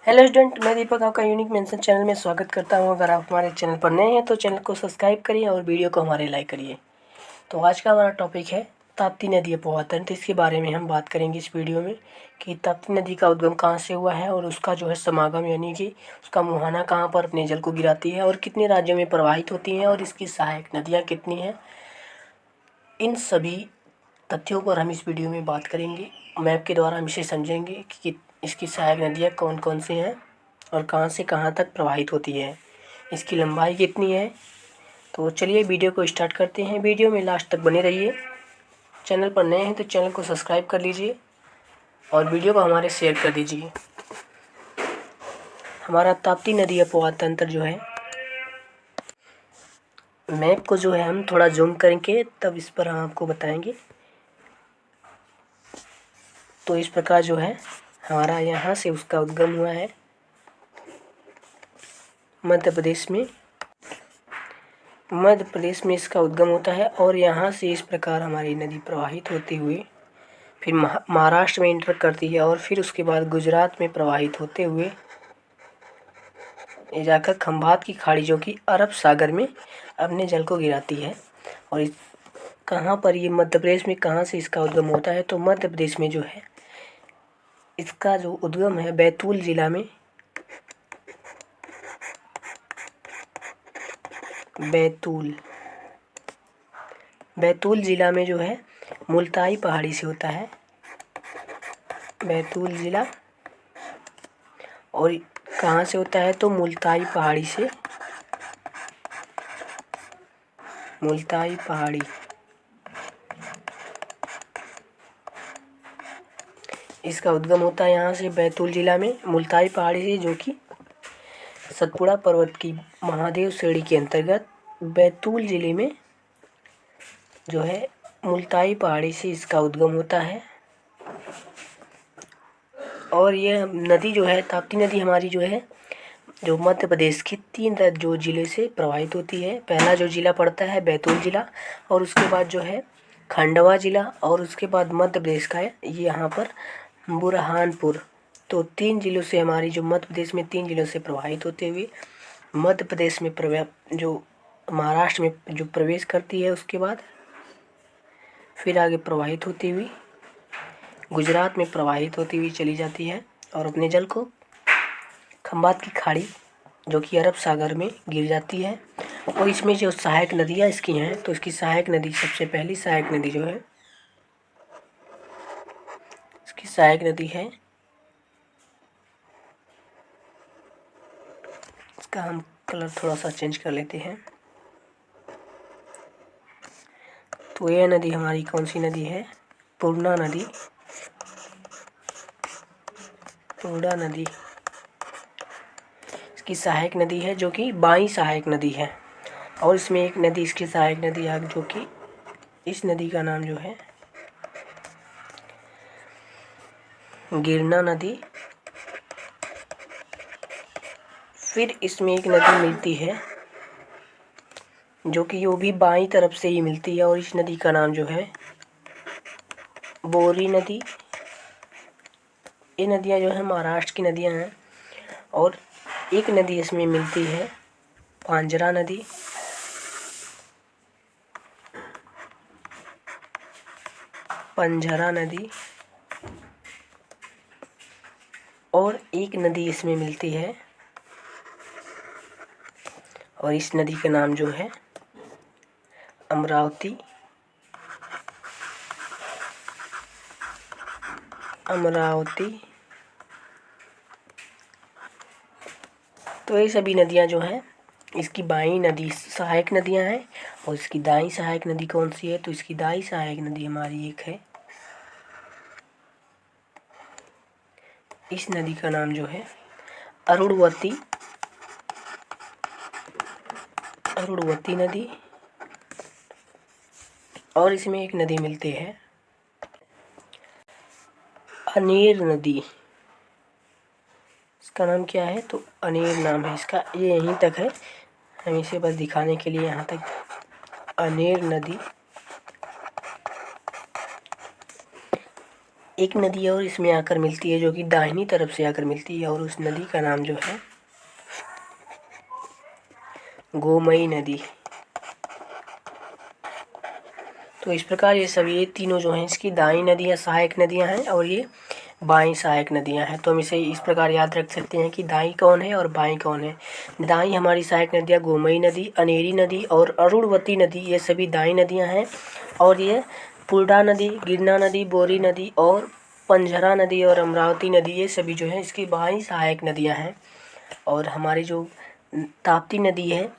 Hello student, मैं दीपक आपका unique mention channel में स्वागत करता हूं। अगर आप हमारे चैनल पर नए हैं तो चैनल को सब्सक्राइब करिए और वीडियो को हमारे लाइक करिए। तो आज का हमारा टॉपिक है ताप्ती नदी अपवाह तंत्र। इसके बारे में हम बात करेंगे इस वीडियो में कि ताप्ती नदी का उद्गम कहाँ से हुआ है और उसका जो है समागम यानी कि उसका मुहाना कहाँ पर अपने जल को गिराती है और कितने राज्यों में प्रवाहित होती है और इसकी सहायक नदियाँ कितनी हैं। इन सभी तथ्यों पर हम इस वीडियो में बात करेंगे। मैप के द्वारा हम इसे समझेंगे कि इसकी सहायक नदियाँ कौन कौन सी हैं और कहाँ से कहाँ तक प्रवाहित होती है, इसकी लंबाई कितनी है। तो चलिए वीडियो को स्टार्ट करते हैं। वीडियो में लास्ट तक बने रहिए। चैनल पर नए हैं तो चैनल को सब्सक्राइब कर लीजिए और वीडियो को हमारे शेयर कर दीजिए। हमारा ताप्ती नदी अपवाह तंत्र जो है, मैप को जो है हम थोड़ा जूम करके तब इस पर हम आपको बताएंगे। तो इस प्रकार जो है हमारा यहाँ से उसका उद्गम हुआ है मध्य प्रदेश में इसका उद्गम होता है और यहाँ से इस प्रकार हमारी नदी प्रवाहित होती हुई फिर महाराष्ट्र में इंटर करती है और फिर उसके बाद गुजरात में प्रवाहित होते हुए ये जाकर खंभात की खाड़ी जो कि अरब सागर में अपने जल को गिराती है। और कहाँ पर ये मध्य प्रदेश में कहाँ से इसका उद्गम होता है, तो मध्य प्रदेश में जो है इसका जो उद्गम है बैतूल जिला में, बैतूल जिला में जो है मुल्ताई पहाड़ी से होता है। बैतूल जिला और कहाँ से होता है तो मुल्ताई पहाड़ी से, मुल्ताई पहाड़ी इसका उद्गम होता है यहाँ से बैतूल जिला में मुल्ताई पहाड़ी से, जो कि सतपुड़ा पर्वत की महादेव श्रेणी के अंतर्गत बैतूल जिले में जो है मुल्ताई पहाड़ी से इसका उद्गम होता है। और यह नदी जो है ताप्ती नदी हमारी जो है जो मध्य प्रदेश के 3 जो ज़िले से प्रवाहित होती है। पहला जो ज़िला पड़ता है बैतूल ज़िला और उसके बाद जो है खंडवा ज़िला और उसके बाद मध्य प्रदेश का है यहाँ पर बुरहानपुर। तो 3 ज़िलों से हमारी जो मध्य प्रदेश में 3 ज़िलों से प्रवाहित होते हुए मध्य प्रदेश में जो महाराष्ट्र में जो प्रवेश करती है, उसके बाद फिर आगे प्रवाहित होती हुई गुजरात में प्रवाहित होती हुई चली जाती है और अपने जल को खंभात की खाड़ी जो कि अरब सागर में गिर जाती है। और इसमें जो सहायक नदियाँ इसकी हैं, तो इसकी सहायक नदी सबसे पहली सहायक नदी जो है इसकी सहायक नदी है, इसका हम कलर थोड़ा सा चेंज कर लेते हैं। तो यह नदी हमारी कौन सी नदी है, पूर्णा नदी इसकी सहायक नदी है जो कि बाई सहायक नदी है। और इसमें एक नदी इसकी सहायक नदी है जो कि इस नदी का नाम जो है गिरना नदी। फिर इसमें एक नदी मिलती है जो कि वो भी बाईं तरफ से ही मिलती है और इस नदी का नाम जो है बोरी नदी। ये नदियाँ जो है महाराष्ट्र की नदियाँ हैं। और एक नदी इसमें मिलती है पांजरा नदी। पंजरा नदी और एक नदी इसमें मिलती है और इस नदी का नाम जो है अमरावती तो ये सभी नदियाँ जो हैं इसकी बाईं नदी सहायक नदियाँ हैं। और इसकी दाईं सहायक नदी कौन सी है, तो इसकी दाईं सहायक नदी हमारी एक है, इस नदी का नाम जो है अरुणवती नदी। और इसमें एक नदी मिलती है अनेर नदी। इसका नाम क्या है, तो अनेर नाम है इसका। ये यहीं तक है, हम इसे बस दिखाने के लिए यहाँ तक अनेर नदी। एक नदी और इसमें आकर मिलती है, जो कि दाहिनी तरफ से आकर मिलती है, और उस नदी का नाम जो है गोमती नदी। तो इस प्रकार ये तीनों जो हैं इसकी दाई नदियाँ सहायक नदियाँ हैं, और ये बाई सहायक नदियाँ हैं। तो हम इसे इस प्रकार याद रख सकते हैं कि दाई कौन है और बाई कौन है। दाई हमारी सहायक नदियाँ गोमती नदी, अनेरी नदी और अरुणवती नदी, ये सभी दाई नदियाँ हैं। और ये पुलड़ा नदी, गिरना नदी, बोरी नदी और पंझरा नदी और अमरावती नदी, ये सभी जो है इसकी बाई सहायक नदियाँ हैं। और हमारी जो ताप्ती नदी है,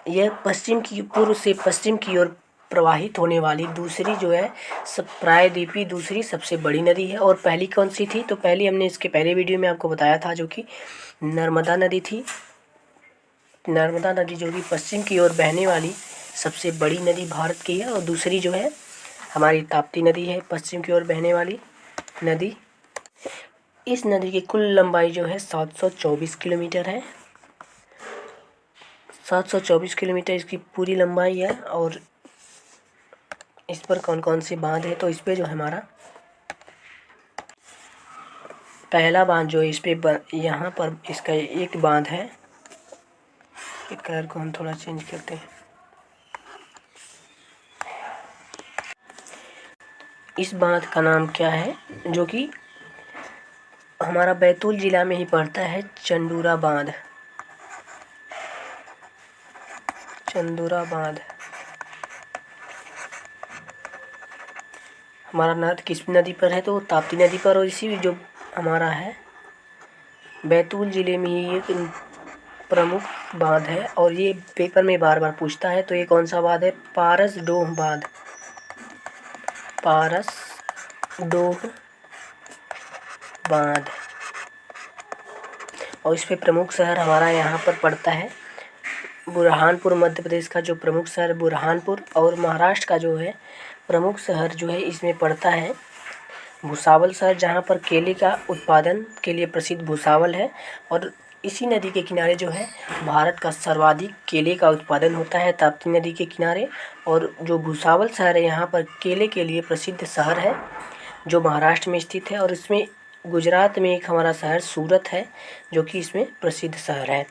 यह पूर्व से पश्चिम की ओर प्रवाहित होने वाली दूसरी जो है प्रायद्वीपीय दूसरी सबसे बड़ी नदी है। और पहली कौन सी थी? तो पहली हमने इसके पहले वीडियो में आपको बताया था, जो कि नर्मदा नदी थी। नर्मदा नदी जो कि पश्चिम की ओर बहने वाली सबसे बड़ी नदी भारत की है। और दूसरी जो है हमारी ताप्ती नदी है, पश्चिम की ओर बहने वाली नदी। इस नदी की कुल लंबाई जो है 724 किलोमीटर है। 724 किलोमीटर इसकी पूरी लंबाई है। और इस पर कौन कौन से बांध है? तो इस पे जो हमारा पहला बांध जो है इस पे यहाँ पर इसका एक बांध है। एक कलर को हम थोड़ा चेंज करते हैं। इस बांध का नाम क्या है? जो कि हमारा बैतूल जिला में ही पड़ता है, चंदूरा बांध। चंदूरा बांध हमारा नद किस नदी पर है? तो ताप्ती नदी पर। और इसी जो हमारा है बैतूल जिले में ही एक प्रमुख बांध है, और ये पेपर में बार बार पूछता है। तो ये कौन सा बांध है? पारस डोह बांध। पारस डोह बांध। और इस पे प्रमुख शहर हमारा यहाँ पर पड़ता है बुरहानपुर। मध्य प्रदेश का जो प्रमुख शहर बुरहानपुर, और महाराष्ट्र का जो है प्रमुख शहर जो है इसमें पड़ता है भुसावल शहर, जहाँ पर केले का उत्पादन के लिए प्रसिद्ध भुसावल है। और इसी नदी के किनारे जो है भारत का सर्वाधिक केले का उत्पादन होता है, ताप्ती नदी के किनारे। और जो भुसावल शहर है यहाँ पर केले के लिए प्रसिद्ध शहर है, जो महाराष्ट्र में स्थित है। और इसमें गुजरात में एक हमारा शहर सूरत है, जो कि इसमें प्रसिद्ध शहर है।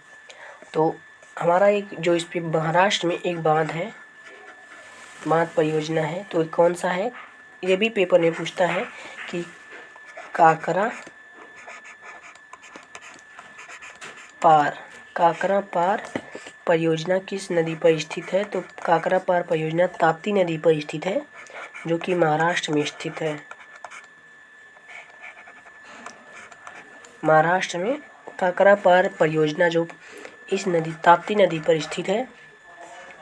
तो हमारा एक जो इस पे महाराष्ट्र में एक बांध है, बांध परियोजना है, तो कौन सा है? ये भी पेपर में पूछता है कि काकरा पार परियोजना किस नदी पर स्थित है? तो काकरा पार परियोजना ताप्ती नदी पर स्थित है, जो कि महाराष्ट्र में स्थित है। महाराष्ट्र में काकरा पार परियोजना जो इस नदी ताप्ती नदी पर स्थित है।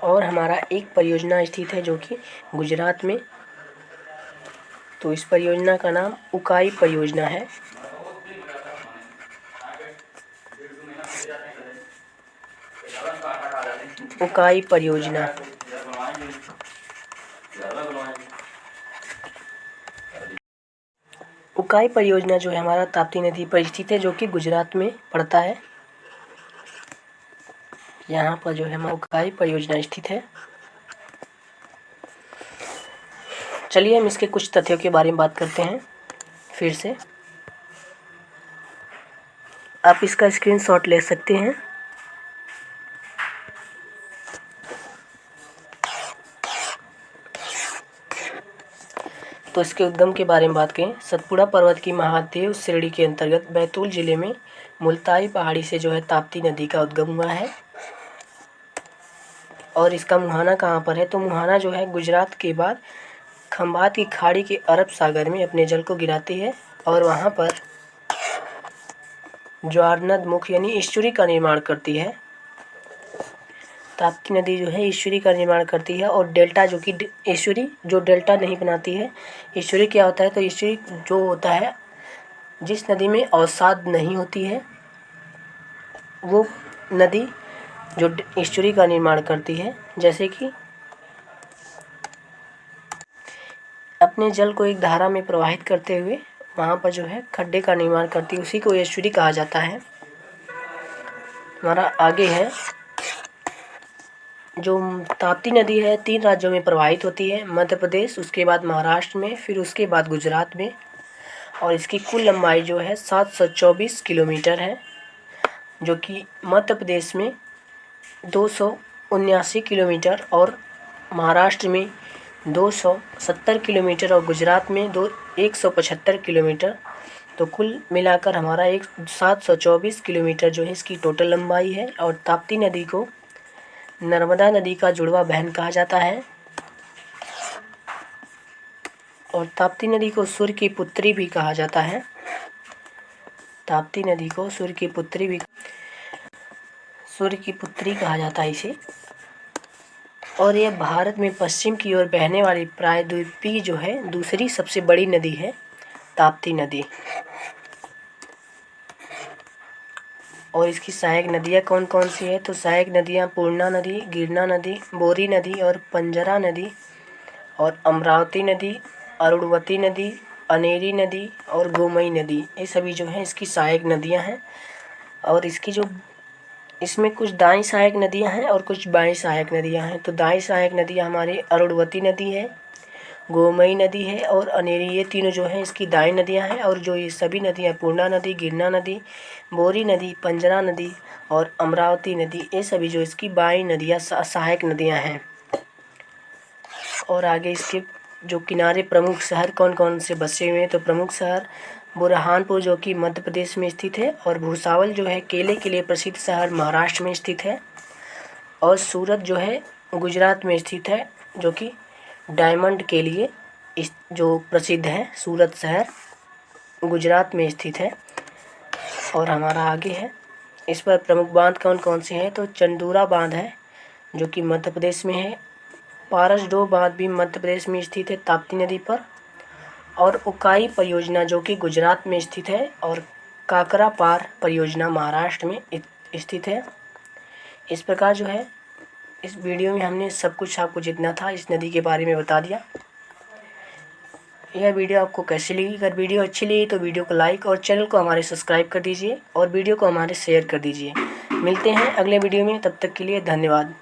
और हमारा एक परियोजना स्थित है जो कि गुजरात में। तो इस परियोजना का नाम उकाई परियोजना है। उकाई परियोजना। उकाई परियोजना जो है हमारा ताप्ती नदी पर स्थित है, जो कि गुजरात में पड़ता है। यहाँ पर जो है हमारा उकाई परियोजना स्थित है। चलिए हम इसके कुछ तथ्यों के बारे में बात करते हैं फिर से। आप इसका स्क्रीनशॉट ले सकते हैं। तो इसके उद्गम के बारे में बात करें। सतपुड़ा पर्वत की महादेव श्रेणी के अंतर्गत बैतूल जिले में मुल्ताई पहाड़ी से जो है ताप्ती नदी का उद्गम हुआ है। और इसका मुहाना कहाँ पर है? तो मुहाना जो है गुजरात के बाद खंभात की खाड़ी के अरब सागर में अपने जल को गिराती है, और वहाँ पर ज्वारनद मुख यानी ईश्वरी का निर्माण करती है। ताप्ती नदी जो है ईश्वरी का निर्माण करती है। और डेल्टा जो कि ईश्वरी जो डेल्टा नहीं बनाती है। ईश्वरी क्या होता है? तो ईश्वरी जो होता है जिस नदी में अवसाद नहीं होती है, वो नदी जो ईश्वरी का निर्माण करती है। जैसे कि अपने जल को एक धारा में प्रवाहित करते हुए वहाँ पर जो है खड्डे का निर्माण करती है, उसी को ईश्वरी कहा जाता है। हमारा आगे है जो ताप्ती नदी है 3 राज्यों में प्रवाहित होती है, मध्य प्रदेश, उसके बाद महाराष्ट्र में, फिर उसके बाद गुजरात में। और इसकी कुल लंबाई जो है 724 किलोमीटर है, जो कि मध्य प्रदेश में 279 किलोमीटर और महाराष्ट्र में 270 किलोमीटर और गुजरात में 175 किलोमीटर। तो कुल मिलाकर हमारा 724 किलोमीटर जो है इसकी टोटल लंबाई है। और ताप्ती नदी को नर्मदा नदी का जुड़वा बहन कहा जाता है और ताप्ती नदी को सूर्य की पुत्री भी कहा जाता है। ताप्ती नदी को सूर्य की पुत्री कहा जाता है इसे। और यह भारत में पश्चिम की ओर बहने वाली प्रायद्वीपीय जो है दूसरी सबसे बड़ी नदी है ताप्ती नदी। और इसकी सहायक नदियाँ कौन कौन सी है? तो सहायक नदियाँ पूर्णा नदी, गिरना नदी, बोरी नदी और पंजरा नदी और अमरावती नदी, अरुणवती नदी, अनेरी नदी और गोमई नदी, ये सभी जो है इसकी सहायक नदियाँ हैं। और इसमें कुछ दाई सहायक नदियाँ हैं और कुछ बाई सहायक नदियाँ हैं। तो दाई सहायक नदियाँ हमारी अरुणवती नदी है, गोमई नदी है और अनेरी, ये तीनों जो हैं इसकी दाई नदियाँ हैं। और जो ये सभी नदियाँ पूर्णा नदी, गिरना नदी, बोरी नदी, पंजरा नदी और अमरावती नदी, ये सभी जो इसकी बाई नदियाँ सहायक नदियाँ हैं। और आगे इसके जो किनारे प्रमुख शहर कौन कौन से बसे हुए हैं? तो प्रमुख शहर बुरहानपुर जो कि मध्य प्रदेश में स्थित है, और भुसावल जो है केले के लिए प्रसिद्ध शहर महाराष्ट्र में स्थित है, और सूरत जो है गुजरात में स्थित है, जो कि डायमंड के लिए जो प्रसिद्ध है। सूरत शहर गुजरात में स्थित है। और हमारा आगे है, इस पर प्रमुख बांध कौन कौन से हैं? तो चंदूरा बांध है जो कि मध्य प्रदेश में है, पारसडोह बांध भी मध्य प्रदेश में स्थित है ताप्ती नदी पर, और उकाई परियोजना जो कि गुजरात में स्थित है, और काकरा पार परियोजना महाराष्ट्र में स्थित है। इस प्रकार जो है इस वीडियो में हमने सब कुछ आपको जितना था इस नदी के बारे में बता दिया। यह वीडियो आपको कैसी लगी? अगर वीडियो अच्छी लगी तो वीडियो को लाइक और चैनल को हमारे सब्सक्राइब कर दीजिए और वीडियो को हमारे शेयर कर दीजिए। मिलते हैं अगले वीडियो में, तब तक के लिए धन्यवाद।